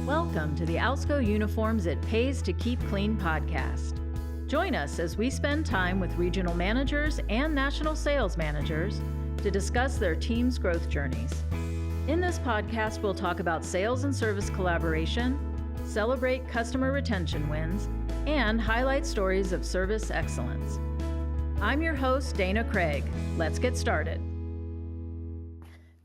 Welcome to the Alsco Uniforms It Pays to Keep Clean podcast. Join us as we spend time with regional managers and national sales managers to discuss their team's growth journeys. In this podcast, we'll talk about sales and service collaboration, celebrate customer retention wins, and highlight stories of service excellence. I'm your host, Dana Craig. Let's get started.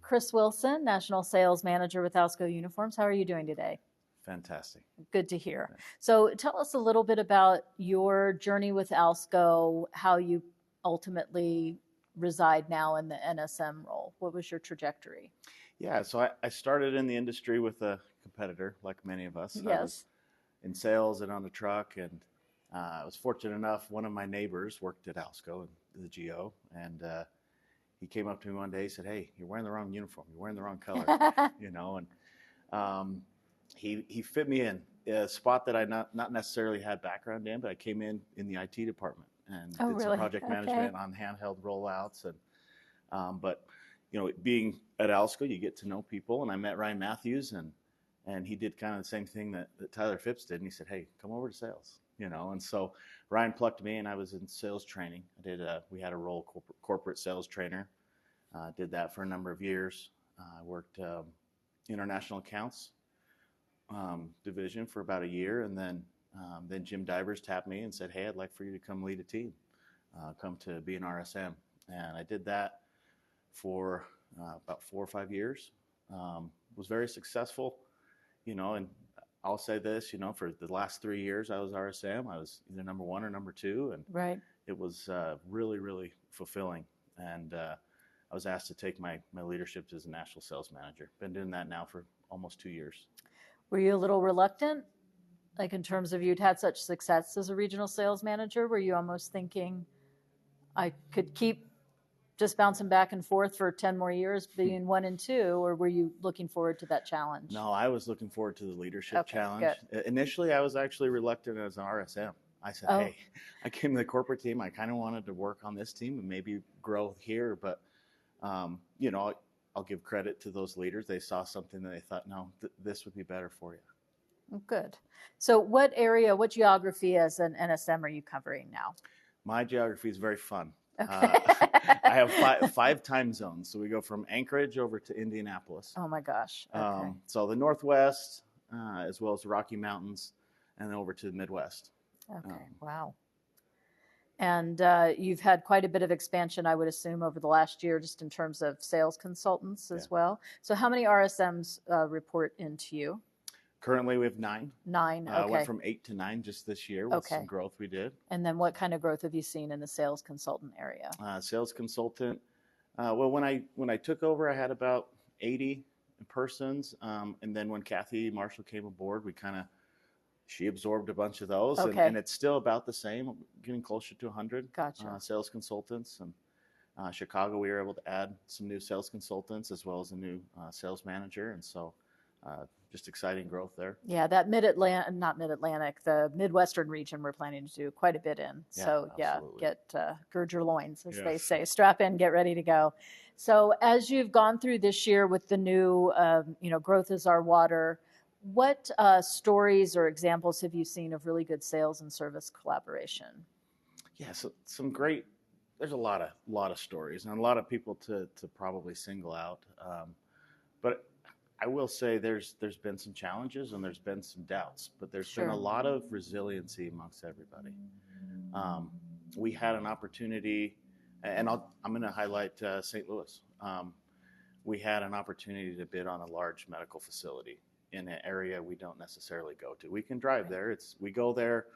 Chris Wilson, National Sales Manager with Alsco Uniforms. How are you doing today? Fantastic. Good to hear. So tell us a little bit about your journey with Alsco, how you ultimately reside now in the NSM role. What was your trajectory? Yeah, so I started in the industry with a competitor, like many of us. Yes. I was in sales and on a truck, and I was fortunate enough, one of my neighbors worked at Alsco, the GO, and he came up to me one day, he said, "Hey, you're wearing the wrong uniform, you're wearing the wrong color," and he fit me in a spot that I not necessarily had background in, but I came in the IT department and did some project management on handheld rollouts. And but being at Alsco, you get to know people, and I met Ryan Matthews, and he did kind of the same thing that Tyler Phipps did, and he said, "Hey, come over to sales," and so Ryan plucked me, and I was in sales training. We had a role corporate sales trainer. Did that for a number of years. I worked international accounts division for about a year, and then Jim Divers tapped me and said, "Hey, I'd like for you to come lead a team, come to be an RSM," and I did that for about 4 or 5 years. Was very successful, and I'll say this, for the last 3 years I was RSM. I was either number 1 or number 2, and right. It was really, really fulfilling, and I was asked to take my leadership as a national sales manager. Been doing that now for almost 2 years. Were you a little reluctant, like in terms of you'd had such success as a regional sales manager? Were you almost thinking, I could keep just bouncing back and forth for 10 more years being 1 and 2, or were you looking forward to that challenge? No, I was looking forward to the leadership challenge. Good. Initially, I was actually reluctant as an RSM. I said, "Hey, I came to the corporate team. I kind of wanted to work on this team and maybe grow here, but I'll give credit to those leaders. They saw something that they thought, no, this would be better for you." Good. So what geography as an NSM are you covering now? My geography is very fun. Okay. I have five time zones. So we go from Anchorage over to Indianapolis. Oh my gosh. Okay. So the Northwest, as well as the Rocky Mountains, and then over to the Midwest. Okay. Wow. And you've had quite a bit of expansion, I would assume, over the last year, just in terms of sales consultants as well. So how many RSMs report into you? Currently, we have 9. 9, okay. Went from 8 to 9 just this year with some growth we did. And then what kind of growth have you seen in the sales consultant area? Sales consultant, well, when I took over, I had about 80 persons. And then when Kathy Marshall came aboard, she absorbed a bunch of those, and it's still about the same, getting closer to 100 sales consultants. And Chicago, we were able to add some new sales consultants as well as a new sales manager, and so just exciting growth there. Yeah, that the Midwestern region we're planning to do quite a bit in. So get gird your loins, as they say, strap in, get ready to go. So as you've gone through this year with the new, growth is our water, what stories or examples have you seen of really good sales and service collaboration? Yeah, so there's a lot of stories and a lot of people to probably single out. But I will say there's been some challenges and there's been some doubts, but there's been a lot of resiliency amongst everybody. We had an opportunity, and I'm going to highlight St. Louis. We had an opportunity to bid on a large medical facility in an area we don't necessarily go to. We can drive there. We go there.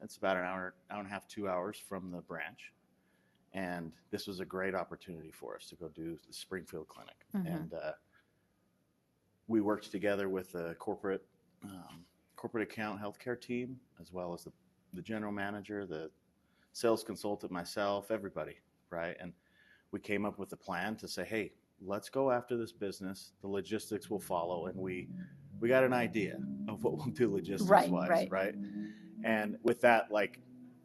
It's about an hour and a half, 2 hours from the branch. And this was a great opportunity for us to go do the Springfield Clinic. Mm-hmm. And we worked together with the corporate account healthcare team, as well as the general manager, the sales consultant, myself, everybody, right? And we came up with a plan to say, hey, let's go after this business. The logistics will follow, and we got an idea of what we'll do logistics-wise, right? And with that, like,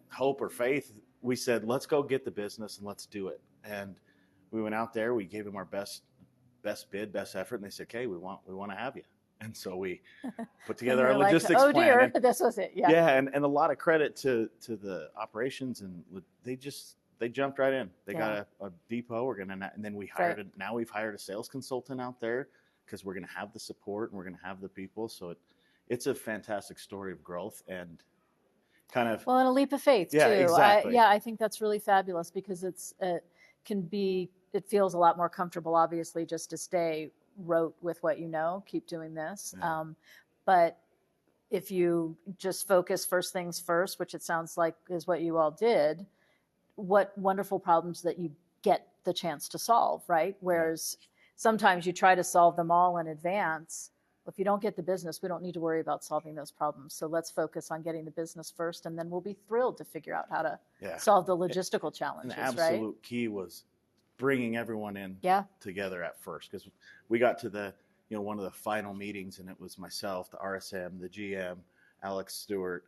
hope or faith, we said, let's go get the business and let's do it. And we went out there, we gave them our best bid, best effort, and they said, okay, we want to have you. And so we put And together you're our like, logistics oh plan. dear, And, this was it. Yeah. yeah, and a lot of credit to the operations, and they jumped right in. They got a depot. And then we've hired a sales consultant out there because we're gonna have the support and we're gonna have the people. So it's a fantastic story of growth and kind of. Well, and a leap of faith Yeah, too. exactly. I think that's really fabulous because it feels a lot more comfortable, obviously, just to stay rote with what you know, keep doing this. Yeah. But if you just focus first things first, which it sounds like is what you all did, what wonderful problems that you get the chance to solve, right? Whereas sometimes you try to solve them all in advance. If you don't get the business, we don't need to worry about solving those problems. So let's focus on getting the business first, and then we'll be thrilled to figure out how to solve the logistical challenges, and the absolute key was bringing everyone in together at first, because we got to the one of the final meetings, and it was myself, the RSM, the GM, Alex Stewart,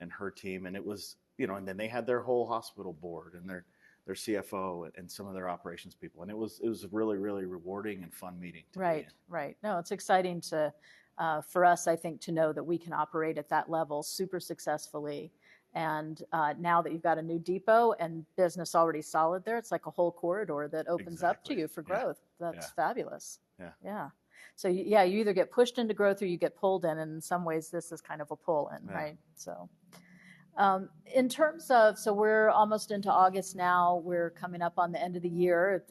and her team, and it was and then they had their whole hospital board and their CFO and some of their operations people, and it was a really, really rewarding and fun meeting to be in. Right. No, it's exciting for us, I think, to know that we can operate at that level super successfully. And now that you've got a new depot and business already solid there, it's like a whole corridor that opens up to you for growth. That's fabulous. Yeah. So you either get pushed into growth or you get pulled in. And in some ways, this is kind of a pull in, right? So. In terms of, so we're almost into August now. We're coming up on the end of the year.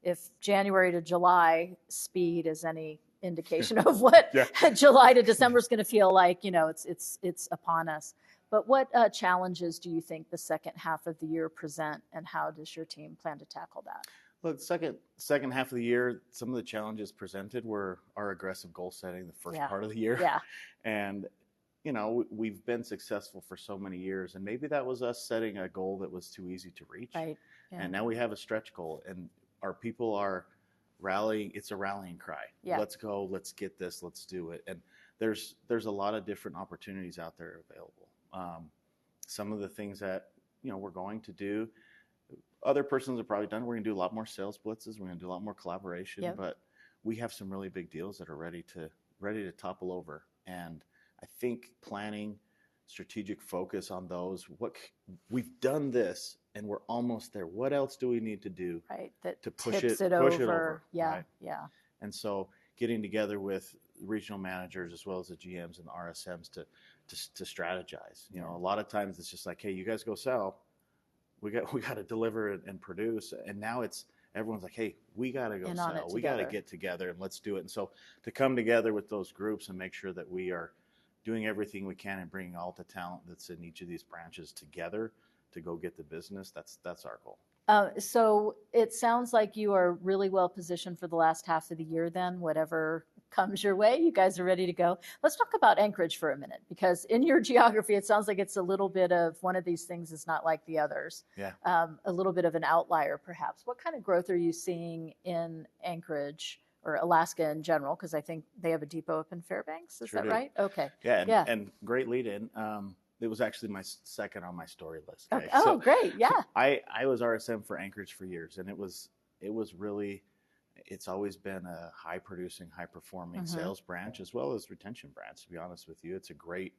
If January to July speed is any indication of what July to December is going to feel like, it's upon us. But what challenges do you think the second half of the year present, and how does your team plan to tackle that? Well, the second half of the year, some of the challenges presented were our aggressive goal setting the first part of the year. Yeah. And we've been successful for so many years, and maybe that was us setting a goal that was too easy to reach. Right. Yeah. And now we have a stretch goal, and our people are rallying. It's a rallying cry. Yeah. Let's go. Let's get this. Let's do it. And there's a lot of different opportunities out there available. Some of the things that we're going to do, other persons have probably done. We're going to do a lot more sales blitzes. We're going to do a lot more collaboration. But we have some really big deals that are ready to topple over. And I think planning, strategic focus on those. We've done this, and we're almost there. What else do we need to do to push it over? Yeah, right? Yeah. And so, getting together with regional managers as well as the GMs and the RSMs to strategize. A lot of times it's just like, hey, you guys go sell. We got to deliver and produce. And now everyone's like, hey, we got to go sell. We got to get together and let's do it. And so, to come together with those groups and make sure that we are doing everything we can and bringing all the talent that's in each of these branches together to go get the business. That's our goal. So it sounds like you are really well positioned for the last half of the year then, whatever comes your way, you guys are ready to go. Let's talk about Anchorage for a minute, because in your geography, it sounds like it's a little bit of one of these things is not like the others. Yeah. A little bit of an outlier, perhaps. What kind of growth are you seeing in Anchorage or Alaska in general? Because I think they have a depot up in Fairbanks. Is that right? Okay. Yeah. And great lead in. It was actually my second on my story list. Okay. Oh, so great. Yeah. I was RSM for Anchorage for years, and it was really, it's always been a high producing, high performing sales branch as well as retention branch. To be honest with you, it's a great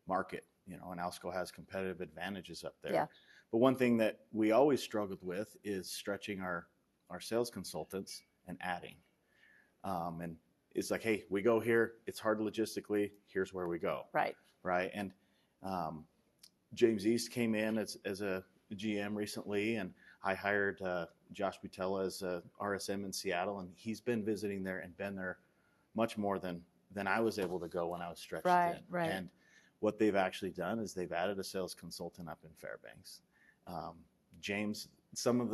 market, and Alsco has competitive advantages up there. Yeah. But one thing that we always struggled with is stretching our sales consultants and adding. And it's like, hey, we go here. It's hard logistically. Here's where we go. Right. Right. And James East came in as a GM recently, and I hired Josh Butella as a RSM in Seattle, and he's been visiting there and been there much more than I was able to go when I was stretched in. Right. And what they've actually done is they've added a sales consultant up in Fairbanks. James, some of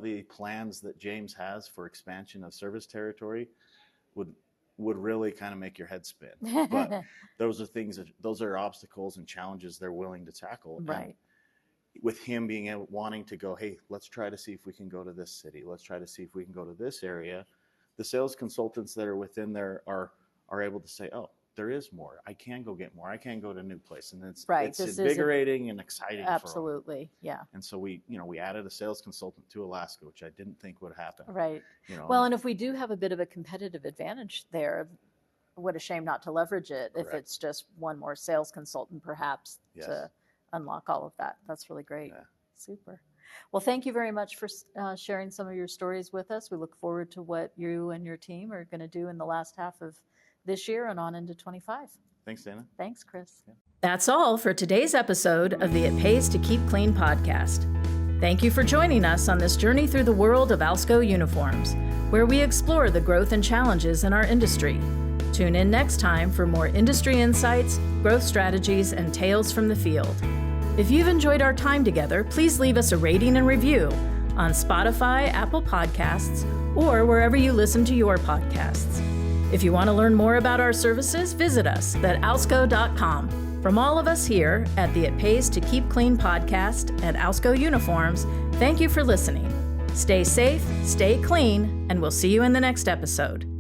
the plans that James has for expansion of service territory would really kind of make your head spin. But those are obstacles and challenges they're willing to tackle. Right. And with him wanting to go, hey, let's try to see if we can go to this city. Let's try to see if we can go to this area. The sales consultants that are within there are able to say, oh, there is more. I can go get more. I can go to a new place. And it's invigorating and exciting. Absolutely. Yeah. And so we added a sales consultant to Alaska, which I didn't think would happen. Right. Well, and if we do have a bit of a competitive advantage there, what a shame not to leverage it if Correct. it's just one more sales consultant perhaps Yes. to unlock all of that. That's really great. Yeah. Super. Well, thank you very much for sharing some of your stories with us. We look forward to what you and your team are going to do in the last half of this year and on into 25. Thanks, Dana. Thanks, Chris. Yeah. That's all for today's episode of the It Pays to Keep Clean podcast. Thank you for joining us on this journey through the world of Alsco uniforms, where we explore the growth and challenges in our industry. Tune in next time for more industry insights, growth strategies, and tales from the field. If you've enjoyed our time together, please leave us a rating and review on Spotify, Apple Podcasts, or wherever you listen to your podcasts. If you want to learn more about our services, visit us at alsco.com. From all of us here at the It Pays to Keep Clean podcast at Alsco Uniforms, thank you for listening. Stay safe, stay clean, and we'll see you in the next episode.